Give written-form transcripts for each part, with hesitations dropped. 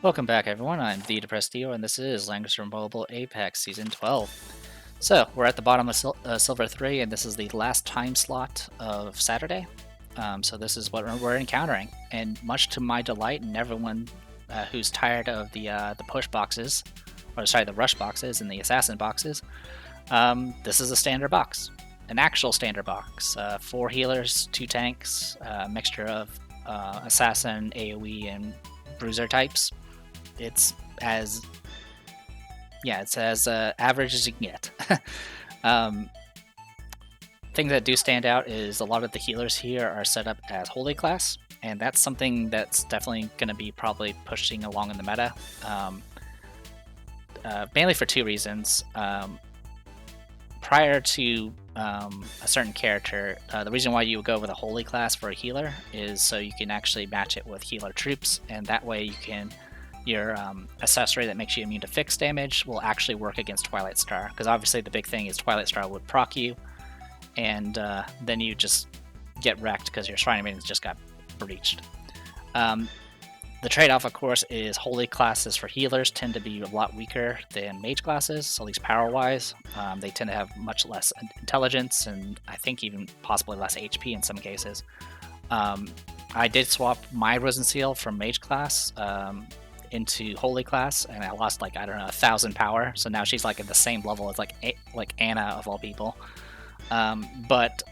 Welcome back, everyone. I'm the Depressed Dio, and this is Langrisser Mobile Apex Season 12. So, we're at the bottom of Silver 3, and this is the last time slot of Saturday. So this is what we're encountering, and much to my delight, and everyone who's tired of the push boxes, or sorry, the rush boxes and the assassin boxes, this is a standard box, an actual standard box. 4 healers, 2 tanks, a mixture of assassin, AoE, and bruiser types. It's as average as you can get. um, things that do stand out is a lot of the healers here are set up as holy class, and that's something that's definitely going to be probably pushing along in the meta. Mainly for 2 reasons. Prior to a certain character, the reason why you would go with a holy class for a healer is so you can actually match it with healer troops, and that way you can your accessory that makes you immune to fixed damage will actually work against Twilight Star, because obviously the big thing is Twilight Star would proc you, and then you just get wrecked because your Shrine Maidens just got breached. The trade-off, of course, is holy classes for healers tend to be a lot weaker than mage classes, at least power-wise. They tend to have much less intelligence, and I think even possibly less HP in some cases. I did swap my Risen Seal from mage class into holy class, and I lost like, I don't know, 1,000 power, so now she's like at the same level as like Anna of all people. But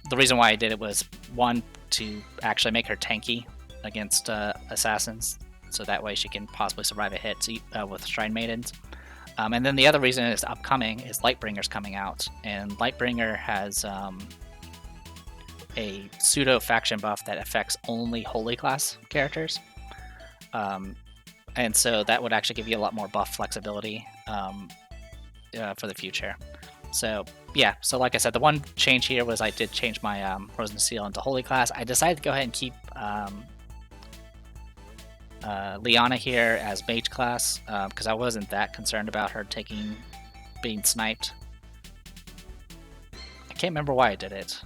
the reason why I did it was, one, to actually make her tanky against assassins, so that way she can possibly survive a hit with Shrine Maidens. And then the other reason is upcoming is Lightbringer's coming out, and Lightbringer has a pseudo faction buff that affects only holy class characters. And so that would actually give you a lot more buff flexibility for the future. So yeah, so like I said, the one change here was I did change my Risen Seal into holy class. I decided to go ahead and keep Liana here as mage class because I wasn't that concerned about her being sniped. I can't remember why I did it.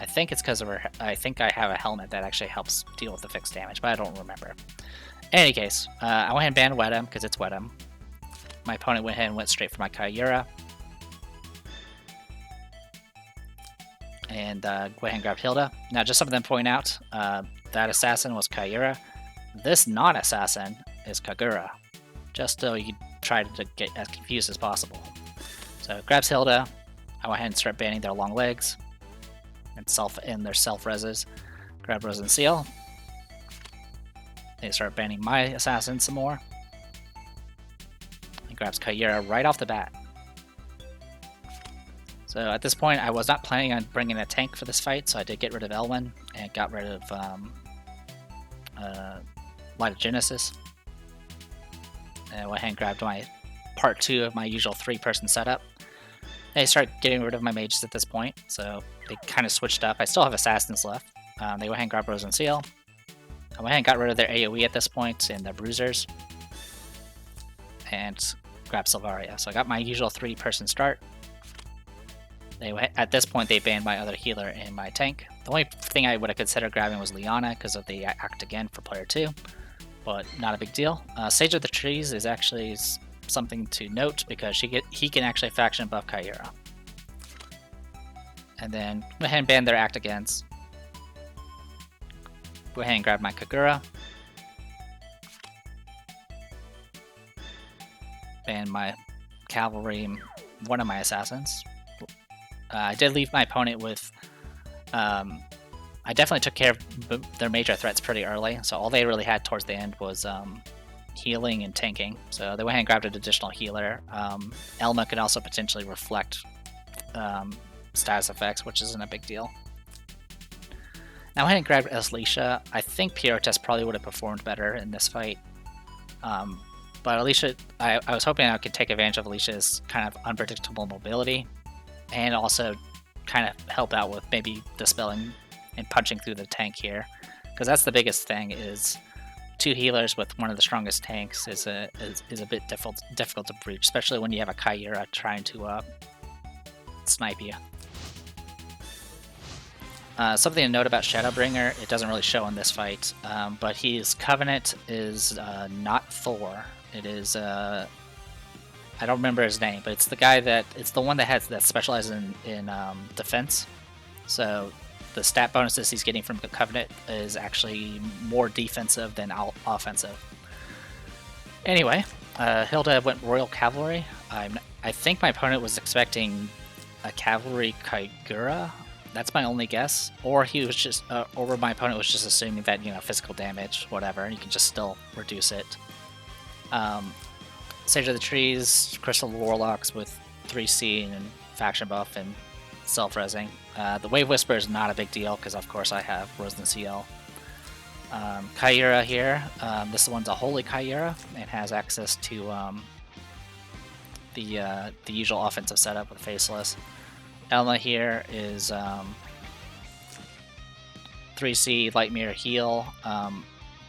I think it's because of her. I think I have a helmet that actually helps deal with the fixed damage, but I don't remember. In any case, I went ahead and banned Wedem because it's Wedem. My opponent went ahead and went straight for my Kyura. And go ahead and grab Hilda. Now, just something to point out, that assassin was Kyura. This non-assassin is Kagura, just so you try to get as confused as possible. So grabs Hilda. I went ahead and start banning their long legs and their self-reses. Grab Risen Seal. They start banning my assassin some more. And grabs Kyura right off the bat. So at this point, I was not planning on bringing a tank for this fight, so I did get rid of Elwyn and got rid of Light of Genesis. And I went ahead and grabbed my part 2 of my usual 3-person setup. They start getting rid of my mages at this point, so they kind of switched up. I still have assassins left. They went ahead and grabbed Risen Seal. I went ahead and got rid of their AoE at this point and their bruisers. And grabbed Silvaria. So I got my usual 3-person start. At this point, they banned my other healer and my tank. The only thing I would have considered grabbing was Liana because of the Act Again for player 2, but not a big deal. Sage of the Trees is actually something to note because he can actually faction buff Kyura. And then go ahead and ban their Act Agains. Go ahead and grab my Kagura. Ban my cavalry and one of my assassins. I did leave my opponent with... I definitely took care of their major threats pretty early, so all they really had towards the end was healing and tanking. So they went ahead and grabbed an additional healer. Elma can also potentially reflect status effects, which isn't a big deal. Now I went ahead and grabbed Alicia. I think Pyrotes probably would have performed better in this fight. But Alicia, I was hoping I could take advantage of Alicia's kind of unpredictable mobility, and also kind of help out with maybe dispelling and punching through the tank here, because that's the biggest thing. Is 2 healers with one of the strongest tanks is a bit difficult to breach, especially when you have a Kyura trying to snipe you. Something to note about Shadowbringer, it doesn't really show in this fight, but his Covenant is not Thor. It is, I don't remember his name, but it's the guy it's the one that specializes in defense. So the stat bonuses he's getting from the Covenant is actually more defensive than offensive. Anyway, Hilda went Royal Cavalry. I think my opponent was expecting a Cavalry Kaigura. That's my only guess. Or he was just, or my opponent was just assuming that, you know, physical damage, whatever, and you can just still reduce it. Sage of the Trees, Crystal Warlocks with 3C and faction buff and self-resing. The Wave Whisper is not a big deal because, of course, I have Rosen Seal. Kaira here. This one's a Holy Kaira and has access to the usual offensive setup with Faceless. Elma here is 3C Light Mirror Heal.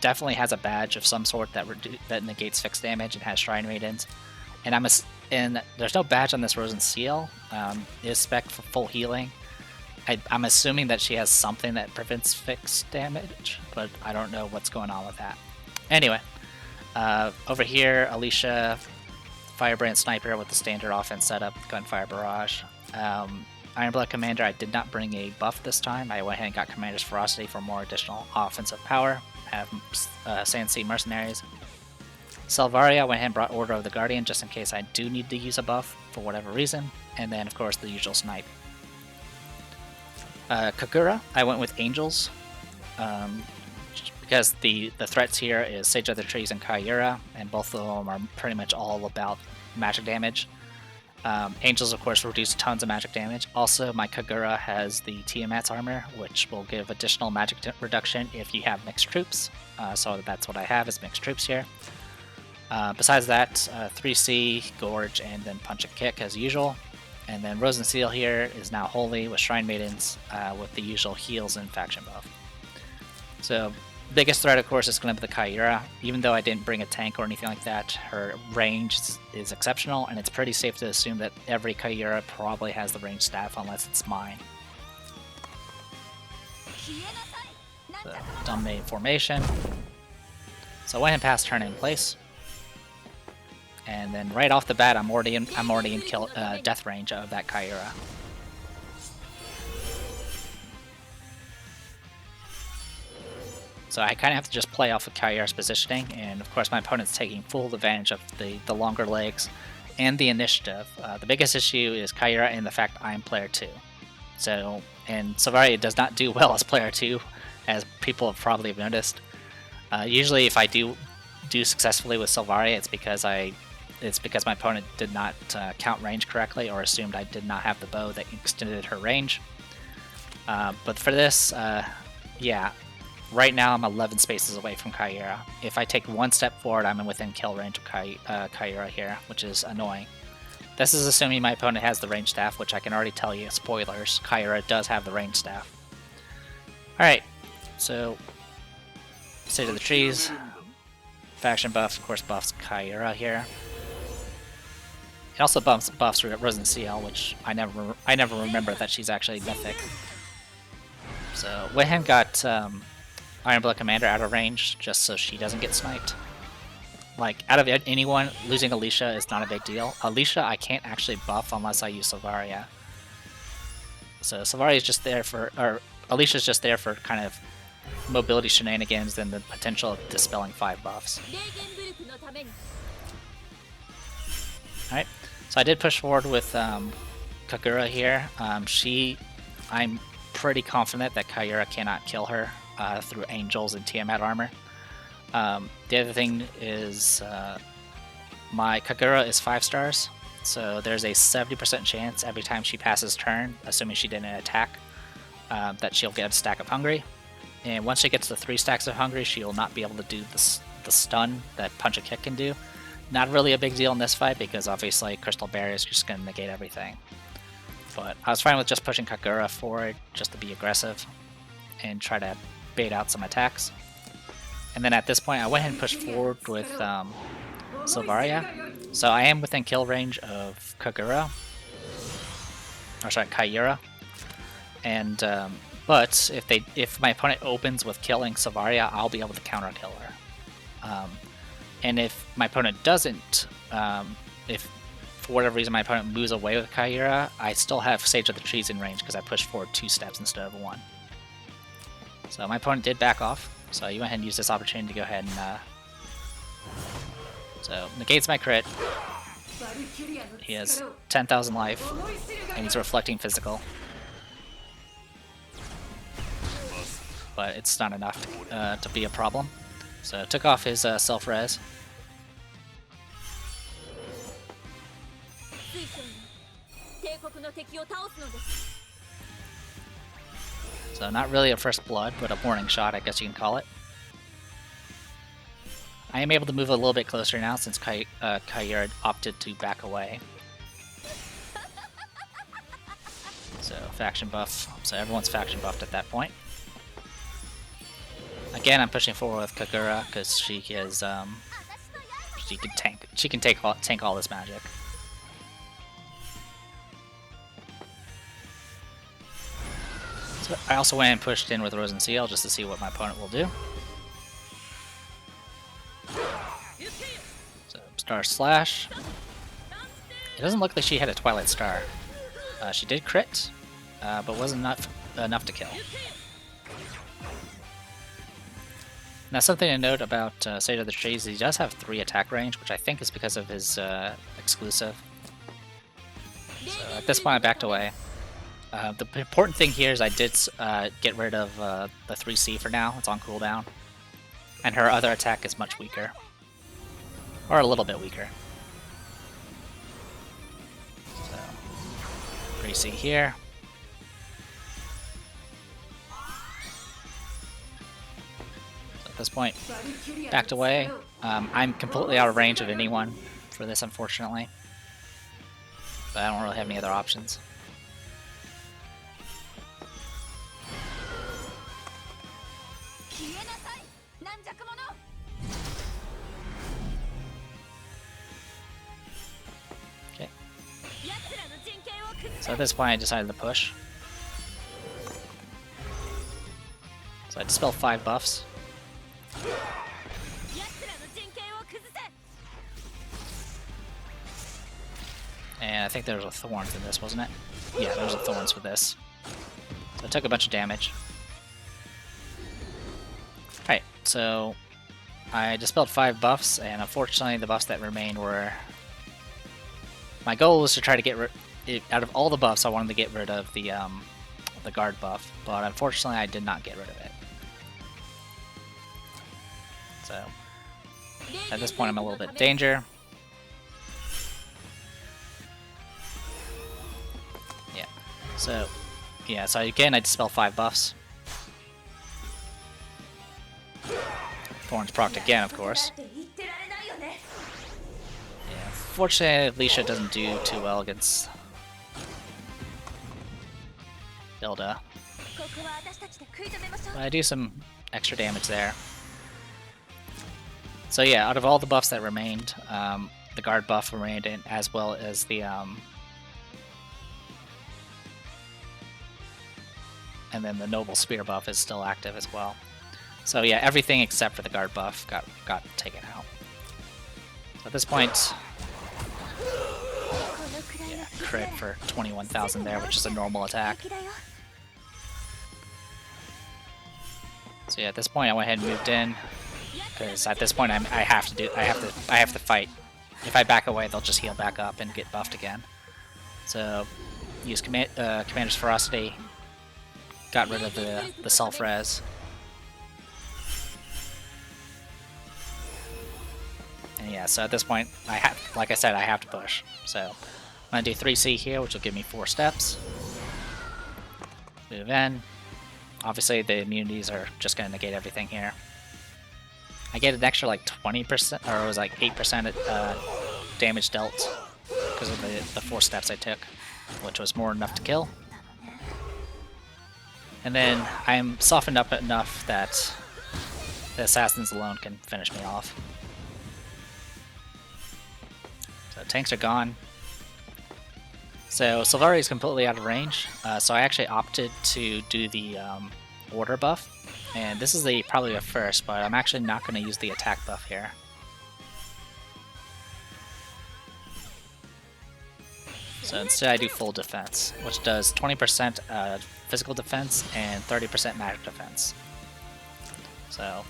Definitely has a badge of some sort that negates fixed damage and has Shrine Maidens. And there's no badge on this Rosen Seal. Is spec for full healing. I'm assuming that she has something that prevents fixed damage, but I don't know what's going on with that. Anyway, over here, Alicia, Firebrand Sniper with the standard offense setup, Gunfire Barrage. Ironblood Commander, I did not bring a buff this time. I went ahead and got Commander's Ferocity for more additional offensive power. Have Sand Sea Mercenaries. Selvaria, went ahead and brought Order of the Guardian just in case I do need to use a buff for whatever reason. And then, of course, the usual snipe. Kagura, I went with Angels. Because the threats here is Sage of the Trees and Kaira, and both of them are pretty much all about magic damage. Angels, of course, reduce tons of magic damage. Also, my Kagura has the Tiamat's armor, which will give additional magic reduction if you have mixed troops. So that's what I have, is mixed troops here. Besides that, 3C, Gorge, and then Punch and Kick as usual. And then Rosen Seal here is now Holy with Shrine Maidens with the usual heals and faction buff. So, biggest threat, of course, is going to be the Kaira. Even though I didn't bring a tank or anything like that, her range is exceptional, and it's pretty safe to assume that every Kaira probably has the range staff unless it's mine. So, dominating formation. So I went and passed turn in place. And then right off the bat, I'm already in death range of that Kaira. So I kind of have to just play off of Kaira's positioning, and of course my opponent's taking full advantage of the longer legs and the initiative. The biggest issue is Kaira and the fact I'm player 2. So, and Selvaria does not do well as player 2, as people have probably noticed. Usually if I do successfully with Selvaria, it's because my opponent did not count range correctly or assumed I did not have the bow that extended her range. But for this, yeah, right now I'm 11 spaces away from Kaira. If I take one step forward, I'm within kill range of Kaira here, which is annoying. This is assuming my opponent has the range staff, which I can already tell you, spoilers, Kaira does have the range staff. Alright, so Sage of the Trees, faction buff, of course, buffs Kaira here. It also buffs Rosen Seal, which I never remember that she's actually mythic. So went ahead and got Ironblood Commander out of range just so she doesn't get sniped. Like, out of anyone, losing Alicia is not a big deal. Alicia I can't actually buff unless I use Selvaria. So Selvaria is just there for, or Alicia's just there for kind of mobility shenanigans and the potential of dispelling 5 buffs. Alright, so I did push forward with Kagura here. I'm pretty confident that Kaira cannot kill her through Angels and Tiamat armor. The other thing is my Kagura is 5 stars, so there's a 70% chance every time she passes turn, assuming she didn't attack, that she'll get a stack of Hungry. And once she gets to 3 stacks of Hungry, she will not be able to do the stun that Punch and Kick can do. Not really a big deal in this fight because obviously Crystal Barrier is just going to negate everything. But I was fine with just pushing Kagura forward just to be aggressive and try to bait out some attacks. And then at this point I went ahead and pushed forward with Selvaria. So I am within kill range of Kagura. Or sorry, Kaira. And But if my opponent opens with killing Savaria, I'll be able to counter kill her. And if my opponent doesn't, if for whatever reason my opponent moves away with Kyra, I still have Sage of the Trees in range because I pushed forward 2 steps instead of 1. So my opponent did back off, so you went ahead and used this opportunity to go ahead and so negates my crit. He has 10,000 life, and he's reflecting physical. But it's not enough to be a problem. So took off his self-res. So not really a first blood, but a warning shot, I guess you can call it. I am able to move a little bit closer now since Kyra opted to back away. So faction buff. So everyone's faction buffed at that point. Again, I'm pushing forward with Kagura because she is she can tank. She can tank all this magic. So I also went and pushed in with Rose and Seal just to see what my opponent will do. So Star Slash. It doesn't look like she had a Twilight Star. She did crit, but wasn't enough to kill. Now, something to note about Sage of the Trees, he does have 3 attack range, which I think is because of his exclusive. So at this point, I backed away. The important thing here is I did get rid of the 3C for now. It's on cooldown. And her other attack is much weaker. Or a little bit weaker. So, 3C here. At this point, backed away. I'm completely out of range of anyone for this, unfortunately. But I don't really have any other options. Okay. So at this point, I decided to push. So I dispelled 5 buffs. And I think there was a Thorns in this, wasn't it? Yeah, there was a Thorns for this. So I took a bunch of damage. Alright, so I dispelled 5 buffs, and unfortunately the buffs that remained were... My goal was to try to get rid... Out of all the buffs, I wanted to get rid of the guard buff, but unfortunately I did not get rid of it. So, at this point I'm a little bit in danger. Yeah. So again I dispel 5 buffs. Thorns procced again, of course. Yeah, fortunately Alicia doesn't do too well against Hilda. But I do some extra damage there. So yeah, out of all the buffs that remained, the guard buff remained, as well as the and then the noble spear buff is still active as well. So yeah, everything except for the guard buff got taken out. So at this point, yeah, crit for 21,000 there, which is a normal attack. So yeah, at this point I went ahead and moved in. Because at this point I have to fight. If I back away, they'll just heal back up and get buffed again. So use Commander's Ferocity. Got rid of the self-res. And yeah, so at this point like I said, I have to push. So I'm gonna do 3C here, which will give me 4 steps. Move in. Obviously the immunities are just gonna negate everything here. I get an extra like 20%, or it was like 8% damage dealt because of the 4 steps I took, which was more than enough to kill. And then I'm softened up enough that the assassins alone can finish me off. So tanks are gone. So Sylvari is completely out of range, so I actually opted to do the order buff, and this is probably a first, but I'm actually not going to use the attack buff here. So instead I do full defense, which does 20% physical defense and 30% magic defense. So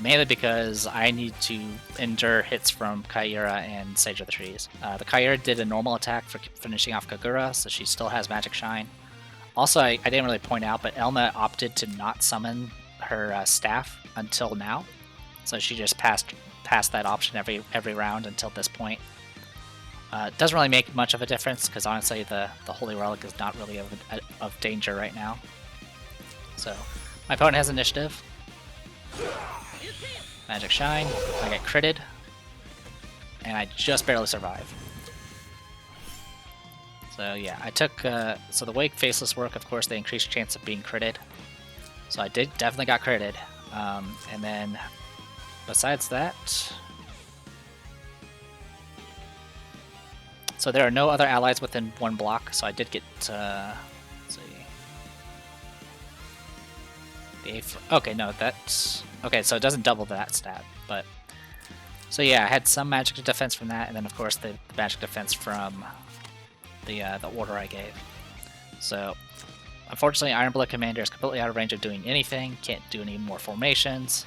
mainly because I need to endure hits from Kyura and Sage of the Trees. The Kyura did a normal attack for finishing off Kagura, so she still has Magic Shine. Also, I didn't really point out, but Elma opted to not summon her staff until now. So she just passed that option every round until this point. It doesn't really make much of a difference, because honestly the Holy Relic is not really of danger right now. So my opponent has initiative. Magic Shine, I get critted, and I just barely survive. So yeah, I took, so the way Faceless work, of course, they increase chance of being critted. So I definitely got critted. And then, besides that... So there are no other allies within one block, so I did get, let's see... Okay, no, that's... Okay, so it doesn't double that stat, but... So yeah, I had some magic defense from that, and then of course the magic defense from the order I gave. So, unfortunately, Iron Blood Commander is completely out of range of doing anything, can't do any more formations.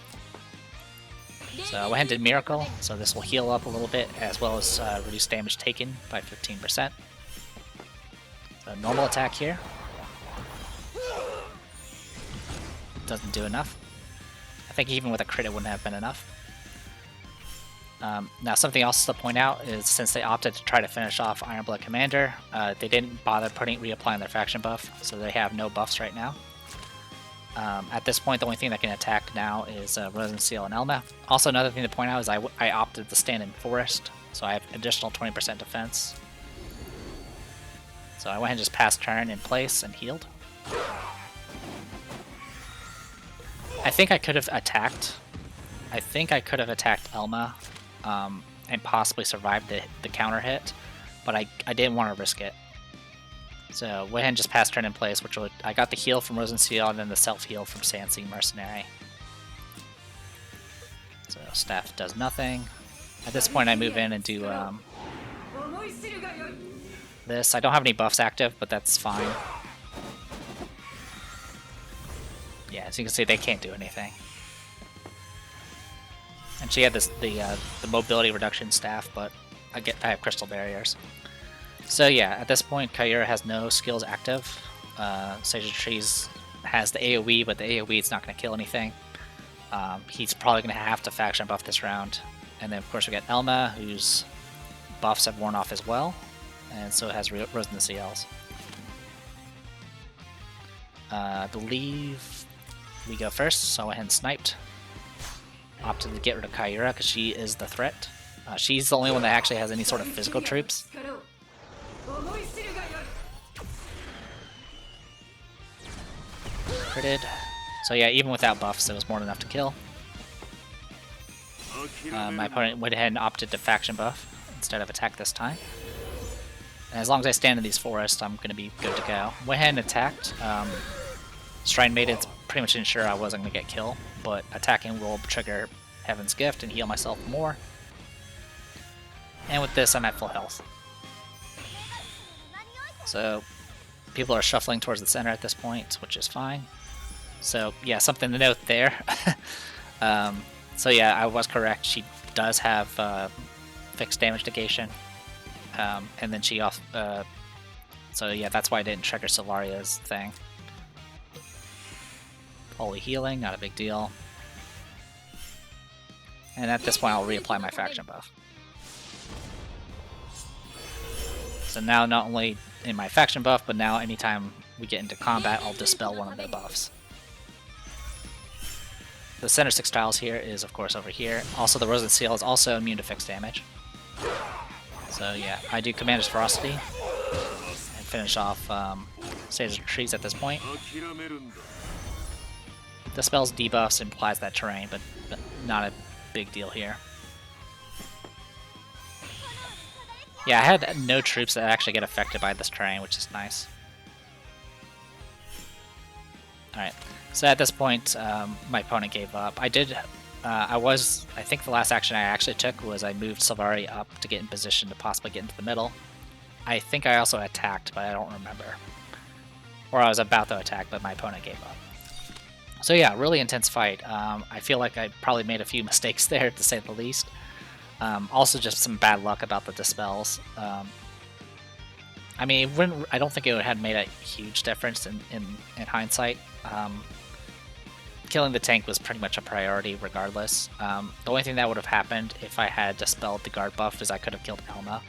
So I went ahead and did Miracle, so this will heal up a little bit, as well as reduce damage taken by 15%. So normal attack here. Doesn't do enough. I think even with a crit it wouldn't have been enough. Now something else to point out is since they opted to try to finish off Iron Blood Commander, they didn't bother reapplying their faction buff, so they have no buffs right now. At this point, the only thing that can attack now is Rosenseal and Elma. Also, another thing to point out is I opted to stand in Forest, so I have additional 20% defense. So I went ahead and just passed turn in place and healed. I think I could have attacked. I think I could have attacked Elma and possibly survived the counter hit, but I didn't want to risk it. So went ahead and just passed turn in place, which I got the heal from Rosenseal and then the self-heal from Sandsea Mercenary. So staff does nothing. At this point I move in and do this. I don't have any buffs active, but that's fine. Yeah, as you can see, they can't do anything. And she had the mobility reduction staff, but I have crystal barriers. So yeah, at this point, Kyura has no skills active. Sage of Trees has the AoE, but the AoE is not going to kill anything. He's probably going to have to faction buff this round. And then of course we got Elma, whose buffs have worn off as well, and so it has Rosenseals. I believe we go first, so I went ahead and sniped. Opted to get rid of Kyura because she is the threat. She's the only one that actually has any sort of physical troops. Critted. So yeah, even without buffs, it was more than enough to kill. My opponent went ahead and opted to faction buff instead of attack this time. And as long as I stand in these forests, I'm going to be good to go. Went ahead and attacked. Shrine Maiden's pretty much ensure I wasn't going to get killed, but attacking will trigger Heaven's Gift and heal myself more. And with this, I'm at full health. So people are shuffling towards the center at this point, which is fine. So yeah, something to note there. So yeah, I was correct. She does have fixed damage negation, and then she off. So yeah, that's why I didn't trigger Sylvaria's thing. Holy healing, not a big deal. And at this point, I'll reapply my faction buff. So now, not only in my faction buff, but now anytime we get into combat, I'll dispel one of their buffs. The center 6 tiles here is, of course, over here. Also, the Rosenseal is also immune to fixed damage. So yeah, I do Commander's Ferocity and finish off Sage of Trees at this point. The spell's debuffs implies that terrain, but not a big deal here. Yeah, I had no troops that actually get affected by this terrain, which is nice. Alright, so at this point, my opponent gave up. I think the last action I actually took was I moved Sylvari up to get in position to possibly get into the middle. I think I also attacked, but I don't remember. Or I was about to attack, but my opponent gave up. So yeah, really intense fight. I feel like I probably made a few mistakes there, to say the least. Also, just some bad luck about the dispels. I mean, I don't think it would have made a huge difference in hindsight. Killing the tank was pretty much a priority regardless. The only thing that would have happened if I had dispelled the guard buff is I could have killed Elma.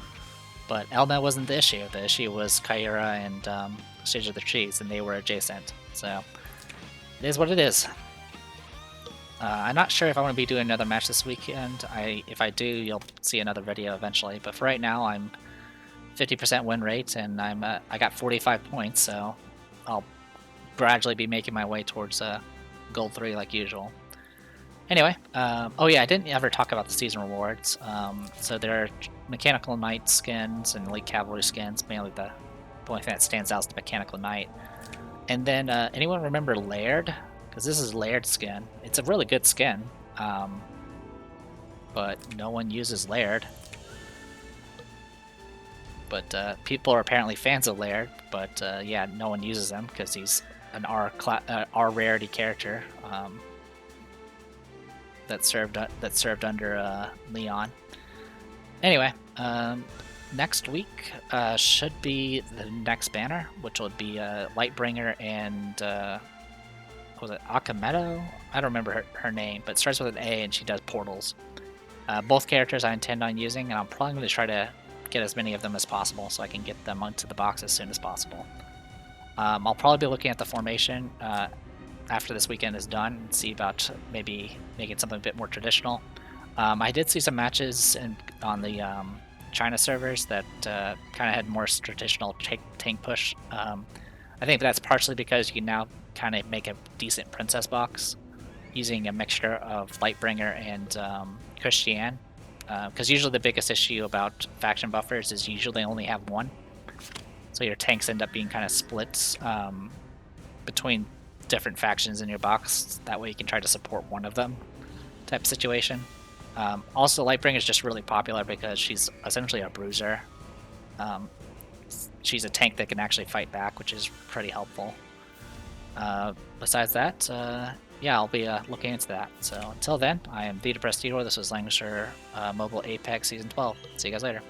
But Elma wasn't the issue. The issue was Kyura and Stage of the Trees, and they were adjacent. So it is what it is. I'm not sure if I want to be doing another match this weekend. If I do, you'll see another video eventually. But for right now, I'm 50% win rate, and I got 45 points, so I'll gradually be making my way towards gold 3 like usual. Anyway, oh yeah, I didn't ever talk about the season rewards. So there are Mechanical Knight skins and Elite Cavalry skins. Mainly the only thing that stands out is the Mechanical Knight. And then anyone remember Laird? Because this is Laird skin. It's a really good skin, but no one uses Laird. But people are apparently fans of Laird, but yeah, no one uses him because he's an R rarity character that served under Leon. Anyway, next week should be the next banner, which will be Lightbringer and was it Akameto? I don't remember her name, but it starts with an A and she does portals. Both characters I intend on using, and I'm probably going to try to get as many of them as possible so I can get them onto the box as soon as possible. I'll probably be looking at the formation after this weekend is done and see about maybe making something a bit more traditional. I did see some matches on the China servers that kind of had more traditional tank push. I think that's partially because you can now kind of make a decent princess box using a mixture of Lightbringer and Christiane. Because usually the biggest issue about faction buffers is usually they only have one. So your tanks end up being kind of split between different factions in your box. That way you can try to support one of them type situation. Also, Lightbringer is just really popular because she's essentially a bruiser. She's a tank that can actually fight back, which is pretty helpful. Besides that, yeah, I'll be looking into that. So until then, I am The Depressed Hero. This was Langrisser Mobile Apex Season 12. See you guys later.